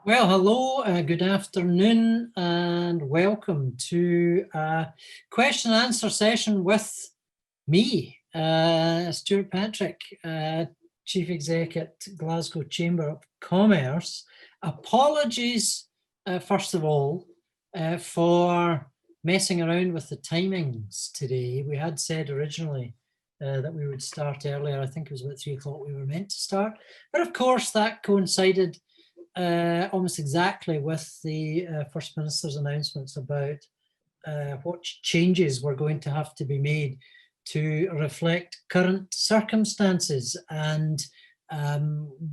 Well, hello, good afternoon, and welcome to a question and answer session with me, Stuart Patrick, Chief Exec at Glasgow Chamber of Commerce. Apologies, first of all, for messing around with the timings today. We had said originally that we would start earlier. I think it was about 3 o'clock we were meant to start. But of course, that coincided almost exactly with the First Minister's announcements about what changes were going to have to be made to reflect current circumstances. And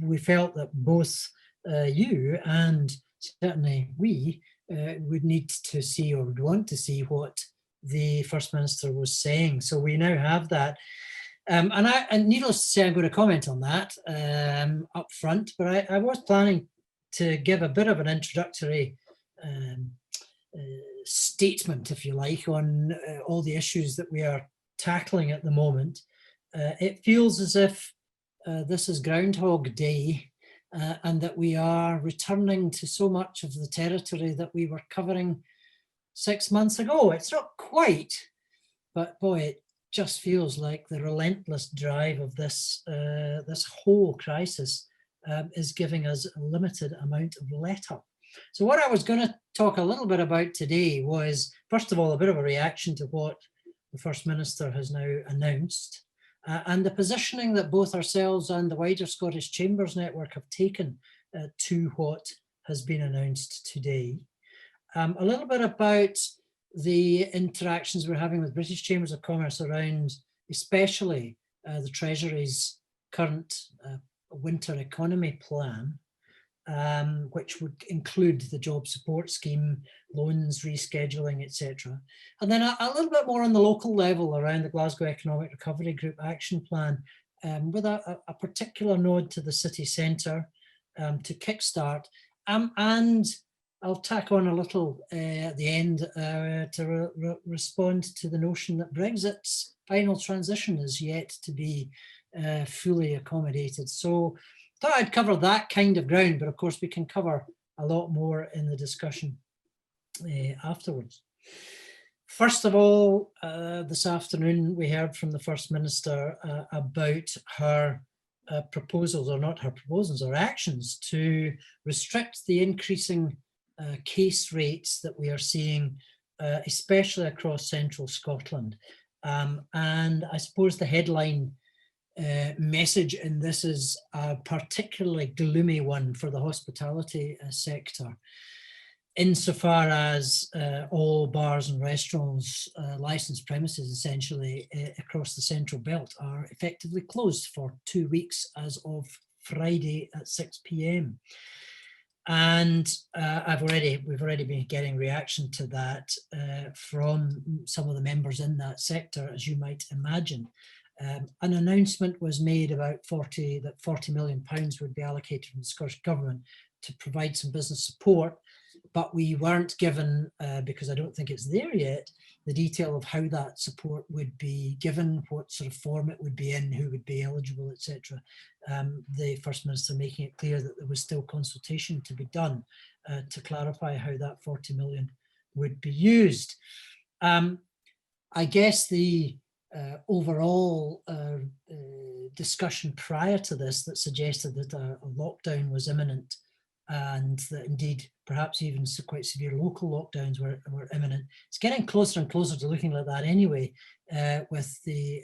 we felt that both you and certainly we would need to see, or would want to see, what the First Minister was saying. So we now have that. And needless to say, I'm going to comment on that up front, but I was planning to give a bit of an introductory statement, if you like, on all the issues that we are tackling at the moment. It feels as if this is Groundhog Day and that we are returning to so much of the territory that we were covering 6 months ago. It's not quite, but boy, it just feels like the relentless drive of this whole crisis is giving us a limited amount of let-up. So what I was going to talk a little bit about today was, first of all, a bit of a reaction to what the First Minister has now announced, and the positioning that both ourselves and the wider Scottish Chambers network have taken to what has been announced today. A little bit about the interactions we're having with British Chambers of Commerce around especially the Treasury's current winter economy plan, which would include the job support scheme, loans, rescheduling, etc. And then a little bit more on the local level around the Glasgow Economic Recovery Group Action Plan, with a particular nod to the city centre to kickstart. And I'll tack on a little at the end to respond to the notion that Brexit's final transition is yet to be fully accommodated. So I thought I'd cover that kind of ground, but of course we can cover a lot more in the discussion afterwards. First of all, this afternoon we heard from the First Minister about her proposals, or not her proposals, or actions to restrict the increasing case rates that we are seeing, especially across central Scotland. And I suppose the headline message in this is a particularly gloomy one for the hospitality sector, insofar as all bars and restaurants, licensed premises essentially across the central belt are effectively closed for 2 weeks as of Friday at 6 p.m. And we've already been getting reaction to that from some of the members in that sector, as you might imagine. An announcement was made about that £40 million would be allocated from the Scottish Government to provide some business support, but we weren't given, because I don't think it's there yet, the detail of how that support would be given, what sort of form it would be in, who would be eligible, etc. The First Minister making it clear that there was still consultation to be done to clarify how that 40 million would be used. I guess the overall discussion prior to this that suggested that a lockdown was imminent, and that indeed perhaps even quite severe local lockdowns were imminent. It's getting closer and closer to looking like that anyway, with the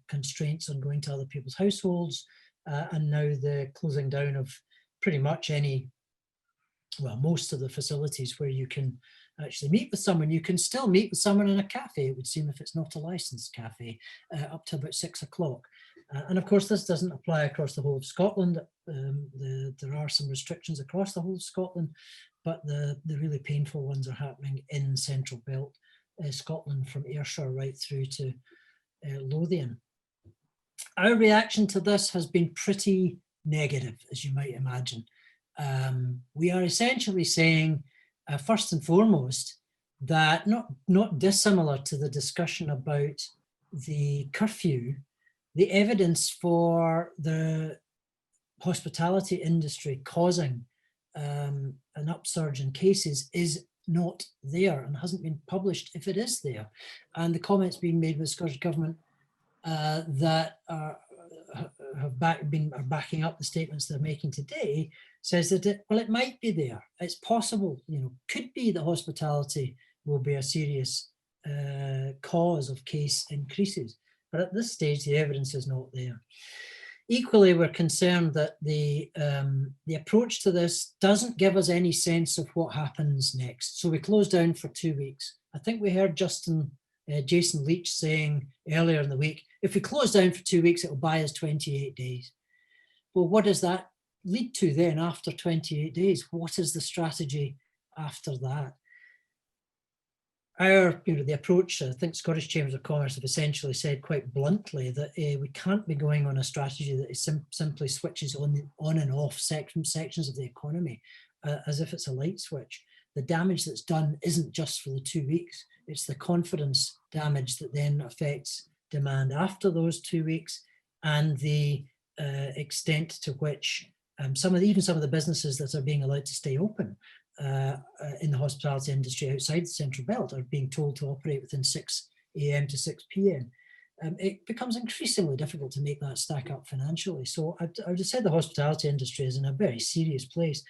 constraints on going to other people's households, and now the closing down of pretty much most of the facilities where you can actually meet with someone. You can still meet with someone in a cafe, it would seem, if it's not a licensed cafe, up to about 6 o'clock. And of course, this doesn't apply across the whole of Scotland. There are some restrictions across the whole of Scotland, but the really painful ones are happening in Central Belt Scotland, from Ayrshire right through to Lothian. Our reaction to this has been pretty negative, as you might imagine. We are essentially saying, first and foremost, that not dissimilar to the discussion about the curfew, the evidence for the hospitality industry causing an upsurge in cases is not there and hasn't been published if it is there. And the comments being made by the Scottish Government that are backing up the statements they're making today says that it might be there. It's possible, could be that hospitality will be a serious cause of case increases. But at this stage, the evidence is not there. Equally, we're concerned that the approach to this doesn't give us any sense of what happens next. So we close down for 2 weeks. I think we heard Jason Leach saying earlier in the week, if we close down for 2 weeks, it'll buy us 28 days. Well, what does that lead to then after 28 days? What is the strategy after that? The approach, I think Scottish Chambers of Commerce have essentially said quite bluntly that we can't be going on a strategy that is simply switches on and off sections of the economy as if it's a light switch. The damage that's done isn't just for the 2 weeks, it's the confidence damage that then affects demand after those 2 weeks, and the extent to which some of the businesses that are being allowed to stay open in the hospitality industry outside the Central Belt are being told to operate within 6 a.m. to 6 p.m. It becomes increasingly difficult to make that stack up financially. So I would have said the hospitality industry is in a very serious place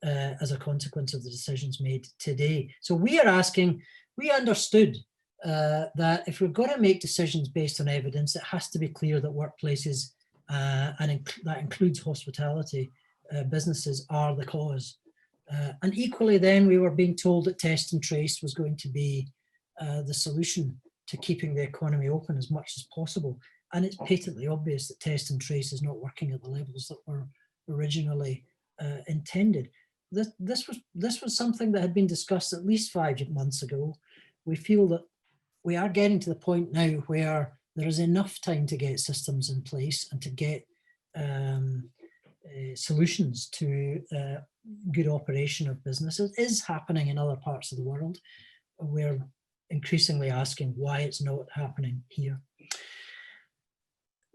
as a consequence of the decisions made today. So we understood that if we're going to make decisions based on evidence, it has to be clear that workplaces, and that includes hospitality businesses, are the cause. And equally then we were being told that test and trace was going to be the solution to keeping the economy open as much as possible. And it's patently obvious that test and trace is not working at the levels that were originally intended. This was something that had been discussed at least 5 months ago. We feel that we are getting to the point now where there is enough time to get systems in place and to get solutions to good operation of businesses. It is happening in other parts of the world. We're increasingly asking why it's not happening here.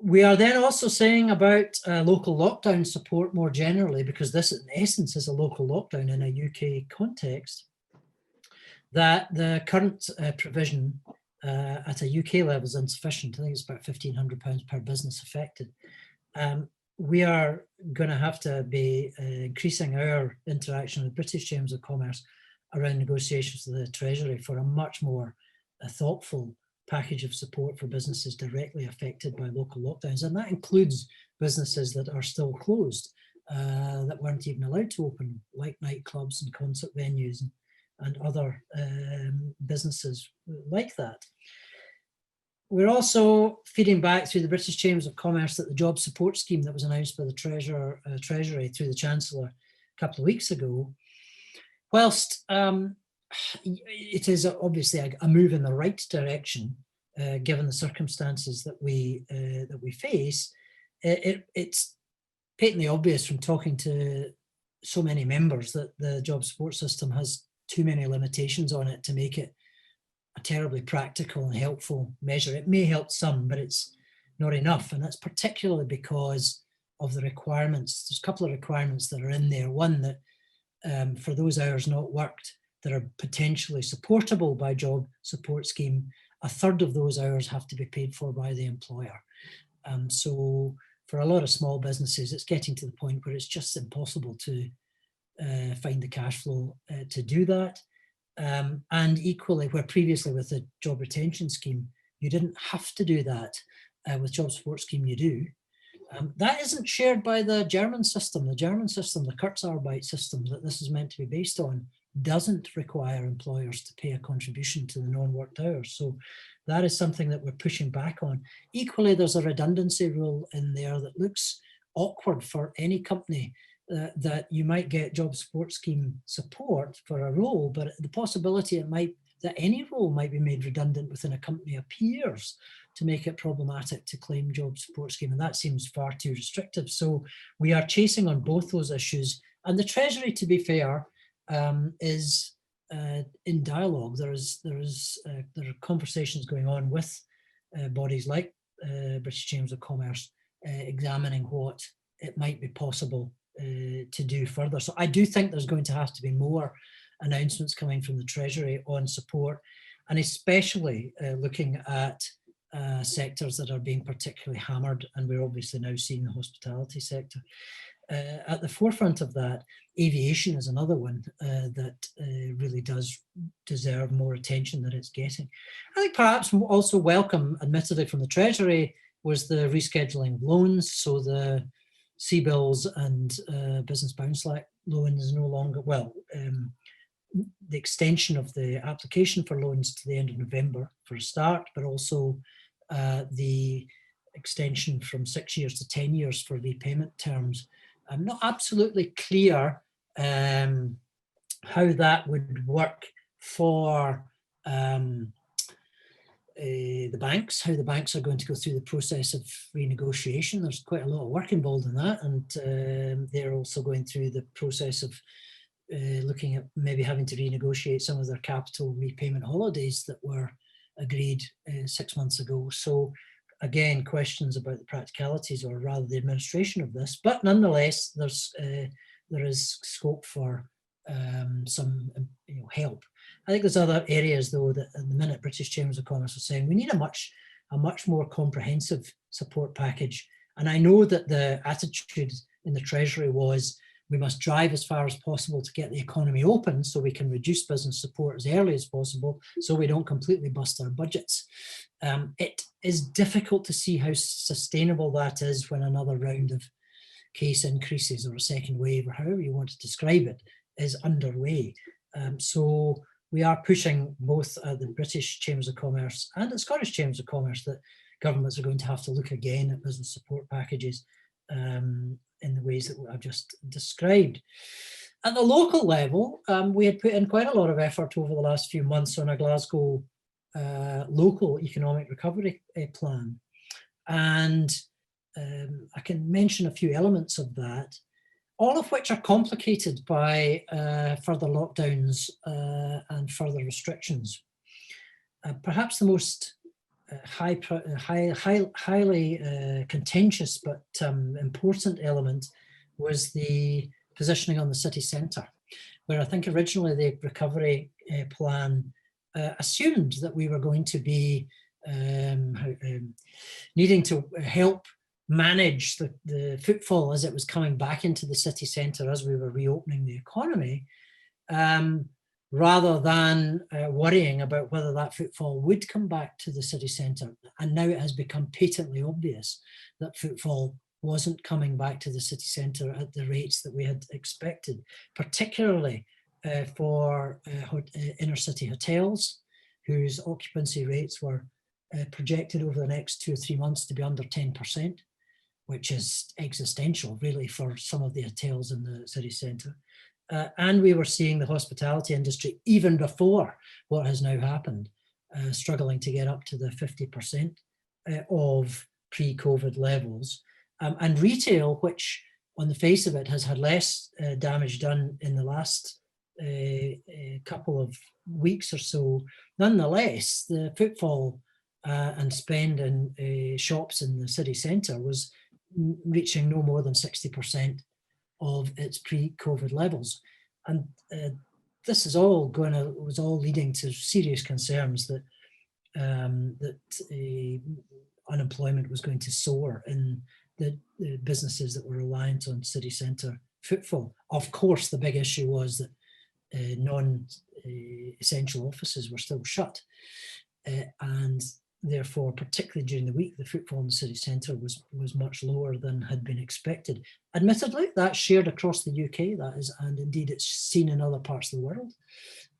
We are then also saying about local lockdown support more generally, because this in essence is a local lockdown in a UK context, that the current provision at a UK level is insufficient. I think it's about £1,500 per business affected. We are going to have to be increasing our interaction with British Chambers of Commerce around negotiations with the Treasury for a much more thoughtful package of support for businesses directly affected by local lockdowns. And that includes businesses that are still closed, that weren't even allowed to open, like nightclubs and concert venues and other businesses like that. We're also feeding back through the British Chambers of Commerce that the job support scheme that was announced by the Treasury through the Chancellor a couple of weeks ago, whilst it is obviously a move in the right direction, given the circumstances that we face, it's patently obvious from talking to so many members that the job support system has too many limitations on it to make it a terribly practical and helpful measure. It may help some, but it's not enough. And that's particularly because of the requirements. There's a couple of requirements that are in there. One, that for those hours not worked that are potentially supportable by job support scheme, a third of those hours have to be paid for by the employer. So for a lot of small businesses, it's getting to the point where it's just impossible to find the cash flow to do that. And equally, where previously with the job retention scheme, you didn't have to do that, with job support scheme you do. That isn't shared by the German system. The German system, the Kurzarbeit system that this is meant to be based on, doesn't require employers to pay a contribution to the non-worked hours. So that is something that we're pushing back on. Equally, there's a redundancy rule in there that looks awkward for any company, that you might get job support scheme support for a role, but the possibility that any role might be made redundant within a company appears to make it problematic to claim job support scheme, and that seems far too restrictive. So we are chasing on both those issues, and the Treasury, to be fair, is in dialogue. There are conversations going on with bodies like British Chambers of Commerce, examining what it might be possible to do further. So I do think there's going to have to be more announcements coming from the Treasury on support, and especially looking at sectors that are being particularly hammered, and we're obviously now seeing the hospitality sector. At the forefront of that, aviation is another one that really does deserve more attention than it's getting. I think perhaps also welcome, admittedly from the Treasury, was the rescheduling of loans. So the CBILS and business bounce loans no longer, well, the extension of the application for loans to the end of November for a start, but also the extension from 6 years to 10 years for repayment terms. I'm not absolutely clear how that would work for the banks, how the banks are going to go through the process of renegotiation. There's quite a lot of work involved in that, and they're also going through the process of looking at maybe having to renegotiate some of their capital repayment holidays that were agreed 6 months ago. So again, questions about the practicalities, or rather the administration of this, but nonetheless, there is scope for some help. I think there's other areas though that at the minute British Chambers of Commerce are saying we need a much more comprehensive support package. And I know that the attitude in the Treasury was we must drive as far as possible to get the economy open so we can reduce business support as early as possible so we don't completely bust our budgets. It is difficult to see how sustainable that is when another round of case increases or a second wave, or however you want to describe it, is underway. So we are pushing both the British Chambers of Commerce and the Scottish Chambers of Commerce that governments are going to have to look again at business support packages in the ways that I've just described. At the local level, we had put in quite a lot of effort over the last few months on a Glasgow local economic recovery plan. And I can mention a few elements of that, all of which are complicated by further lockdowns and further restrictions. Perhaps the most highly contentious but important element was the positioning on the city centre, where I think originally the recovery plan assumed that we were going to be needing to help manage the footfall as it was coming back into the city centre as we were reopening the economy, rather than worrying about whether that footfall would come back to the city centre. And now it has become patently obvious that footfall wasn't coming back to the city centre at the rates that we had expected, particularly for inner city hotels, whose occupancy rates were projected over the next 2 or 3 months to be under 10%, which is existential really for some of the hotels in the city centre. And we were seeing the hospitality industry, even before what has now happened, struggling to get up to the 50% of pre-COVID levels. And retail, which on the face of it has had less damage done in the last couple of weeks or so, nonetheless, the footfall and spend in shops in the city centre was reaching no more than 60% of its pre-COVID levels. And this is all was all leading to serious concerns that unemployment was going to soar in the businesses that were reliant on city centre footfall. Of course, the big issue was that non-essential offices were still shut. And therefore, particularly during the week, the footfall in the city centre was much lower than had been expected. Admittedly, that's shared across the UK, that is, and indeed it's seen in other parts of the world.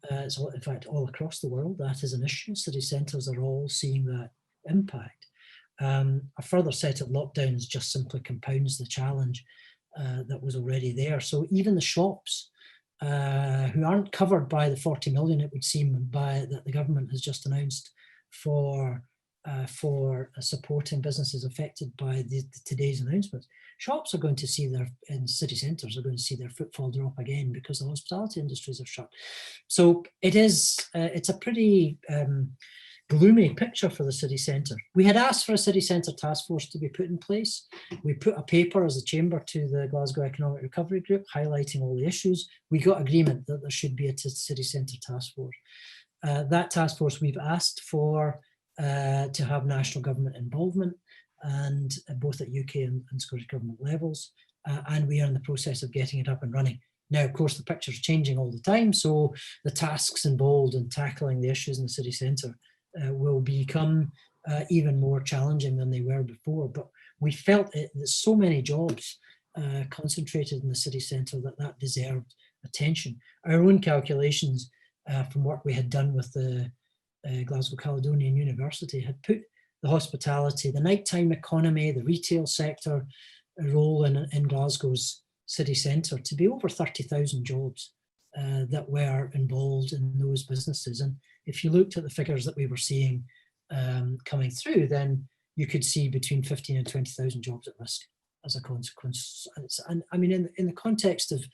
It's in fact all across the world, that is an issue. City centres are all seeing that impact. A further set of lockdowns just simply compounds the challenge that was already there. So even the shops who aren't covered by the 40 million, it would seem, that the government has just announced for supporting businesses affected by today's announcements, shops are going to see in city centres are going to see their footfall drop again because the hospitality industries are shut. So it's a pretty gloomy picture for the city centre. We had asked for a city centre task force to be put in place. We put a paper as a chamber to the Glasgow Economic Recovery Group highlighting all the issues. We got agreement that there should be a city centre task force. That task force, we've asked for to have national government involvement, and both at UK and Scottish government levels, and we are in the process of getting it up and running. Now, of course, the picture is changing all the time, so the tasks involved in tackling the issues in the city centre will become even more challenging than they were before. But we felt there's so many jobs concentrated in the city centre that deserved attention. Our own calculations from work we had done with the Glasgow Caledonian University had put the hospitality, the nighttime economy, the retail sector role in Glasgow's city centre to be over 30,000 jobs that were involved in those businesses. And if you looked at the figures that we were seeing coming through, then you could see between 15 and 20,000 jobs at risk as a consequence. And I mean, in the context of,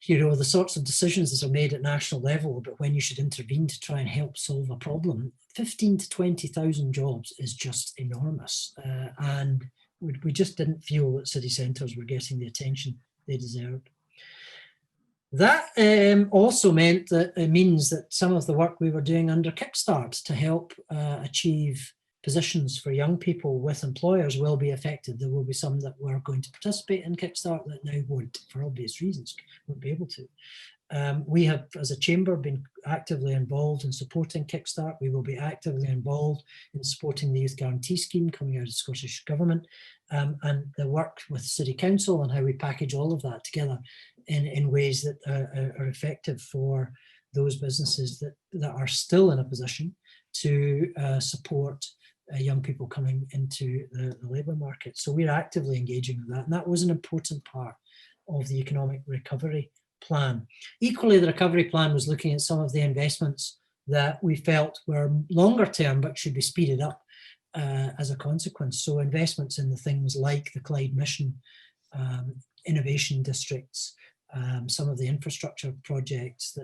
you know, the sorts of decisions that are made at national level about when you should intervene to try and help solve a problem, 15 to 20,000 jobs is just enormous. And we just didn't feel that city centres were getting the attention they deserved. That also meant that it means that some of the work we were doing under Kickstart to help achieve positions for young people with employers will be affected. There will be some that were going to participate in Kickstart that now won't, for obvious reasons, won't be able to. We have, as a chamber, been actively involved in supporting Kickstart. We will be actively involved in supporting the Youth Guarantee Scheme coming out of the Scottish Government, and the work with City Council and how we package all of that together in ways that are effective for those businesses that are still in a position to support young people coming into the labour market. So we're actively engaging with that, and that was an important part of the economic recovery plan. Equally, the recovery plan was looking at some of the investments that we felt were longer term but should be speeded up as a consequence. So investments in the things like the Clyde Mission, innovation districts, some of the infrastructure projects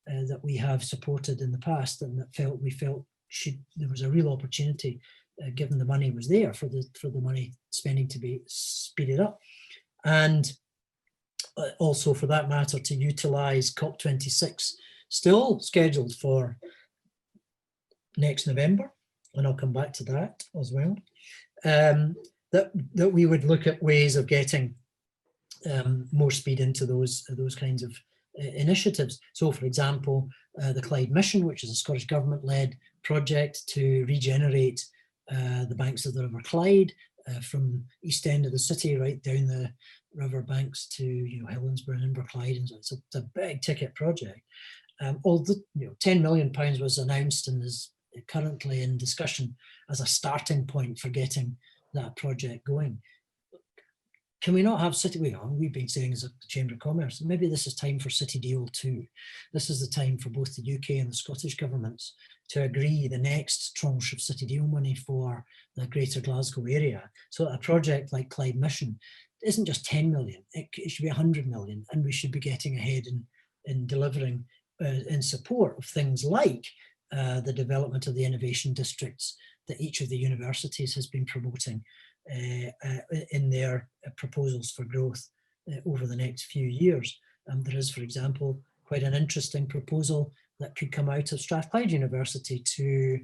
that we have supported in the past, and that we felt there was a real opportunity, given the money was there, for the money spending to be speeded up. And also, for that matter, to utilise COP26, still scheduled for next November, and I'll come back to that as well, that we would look at ways of getting more speed into those kinds of initiatives. So, for example, the Clyde Mission, which is a Scottish Government-led project to regenerate the banks of the River Clyde from east end of the city right down the river banks to, you know, Helensburgh and Inverclyde, and so it's a big ticket project. Although, you know, £10 million was announced and is currently in discussion as a starting point for getting that project going. Can we not have city? We've been saying as a Chamber of Commerce, maybe this is time for City Deal 2. This is the time for both the UK and the Scottish governments to agree the next tranche of City Deal money for the Greater Glasgow area. So a project like Clyde Mission isn't just 10 million, it should be 100 million, and we should be getting ahead in delivering in support of things like the development of the innovation districts that each of the universities has been promoting in their proposals for growth over the next few years. There is, for example, quite an interesting proposal that could come out of Strathclyde University to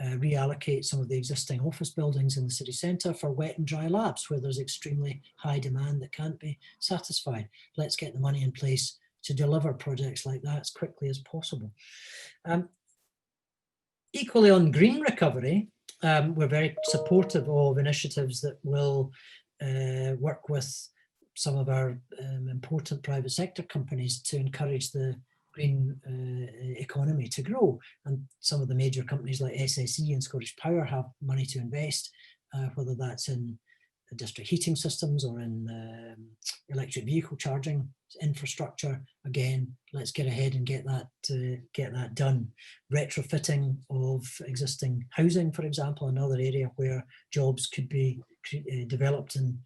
reallocate some of the existing office buildings in the city centre for wet and dry labs, where there's extremely high demand that can't be satisfied. Let's get the money in place to deliver projects like that as quickly as possible. Equally, on green recovery, we're very supportive of initiatives that will work with some of our important private sector companies to encourage the green economy to grow. And some of the major companies like SSE and Scottish Power have money to invest, whether that's in district heating systems or in electric vehicle charging infrastructure. Again, let's get ahead and get that done. Retrofitting of existing housing, for example, another area where jobs could be developed and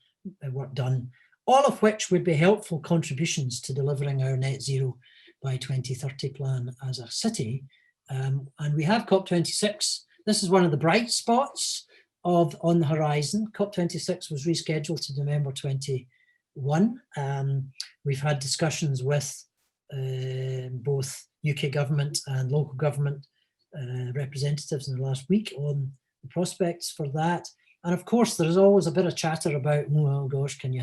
work done, all of which would be helpful contributions to delivering our net zero by 2030 plan as a city. And we have COP26 this is one of the bright spots on the horizon. COP26 was rescheduled to November 21. We've had discussions with both UK government and local government representatives in the last week on the prospects for that. And of course, there is always a bit of chatter about, oh gosh, can you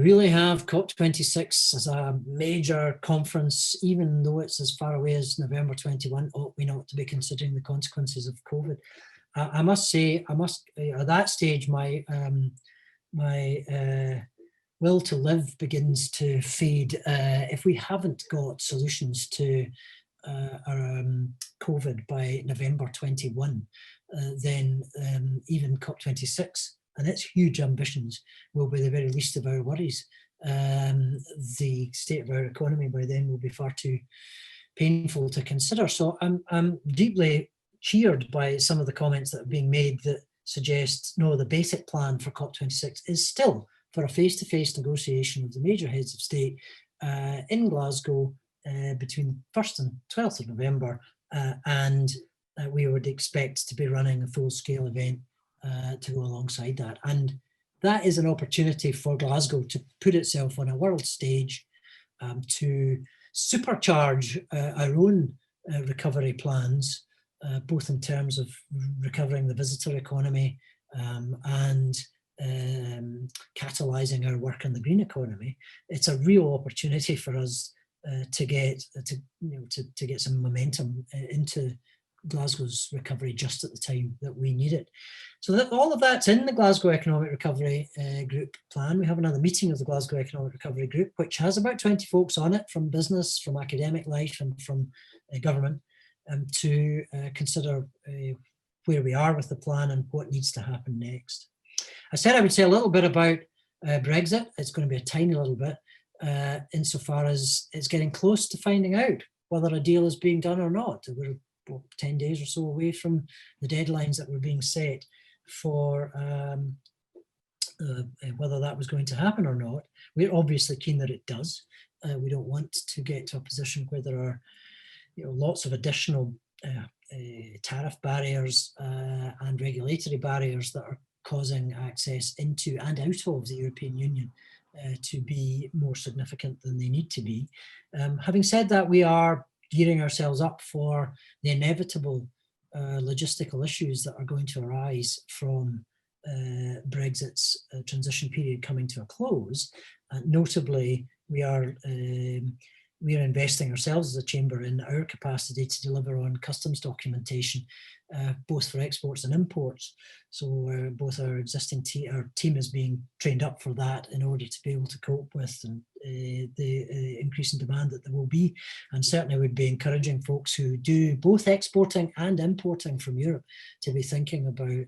really have COP26 as a major conference, even though it's as far away as November 21, ought we not to be considering the consequences of COVID? I must say, at that stage, my will to live begins to fade. If we haven't got solutions to COVID by November 21, then even COP26 and its huge ambitions will be the very least of our worries. The state of our economy by then will be far too painful to consider. So I'm deeply cheered by some of the comments that are being made that suggest, no, the basic plan for COP26 is still for a face-to-face negotiation of the major heads of state in Glasgow between 1st and 12th of November, and we would expect to be running a full-scale event to go alongside that. And that is an opportunity for Glasgow to put itself on a world stage, to supercharge our own recovery plans, both in terms of recovering the visitor economy and catalysing our work in the green economy. It's a real opportunity for us to get some momentum into Glasgow's recovery just at the time that we need it. So that all of that's in the Glasgow Economic Recovery Group plan. We have another meeting of the Glasgow Economic Recovery Group, which has about 20 folks on it from business, from academic life and from government, to consider where we are with the plan and what needs to happen next. I said I would say a little bit about Brexit. It's going to be a tiny little bit insofar as it's getting close to finding out whether a deal is being done or not. We're 10 days or so away from the deadlines that were being set for whether that was going to happen or not. We're obviously keen that it does. We don't want to get to a position where there are lots of additional tariff barriers and regulatory barriers that are causing access into and out of the European Union to be more significant than they need to be. Having said that, we are gearing ourselves up for the inevitable logistical issues that are going to arise from Brexit's transition period coming to a close. Notably, we are investing ourselves as a chamber in our capacity to deliver on customs documentation, both for exports and imports. So both our existing our team is being trained up for that in order to be able to cope with the increase in demand that there will be. And certainly we'd be encouraging folks who do both exporting and importing from Europe to be thinking about,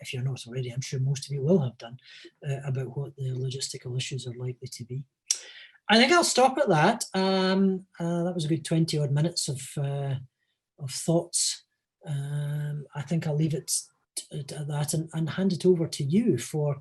if you're not already, I'm sure most of you will have done, about what the logistical issues are likely to be. I think I'll stop at that. That was a good 20 odd minutes of thoughts. I think I'll leave it at that and hand it over to you for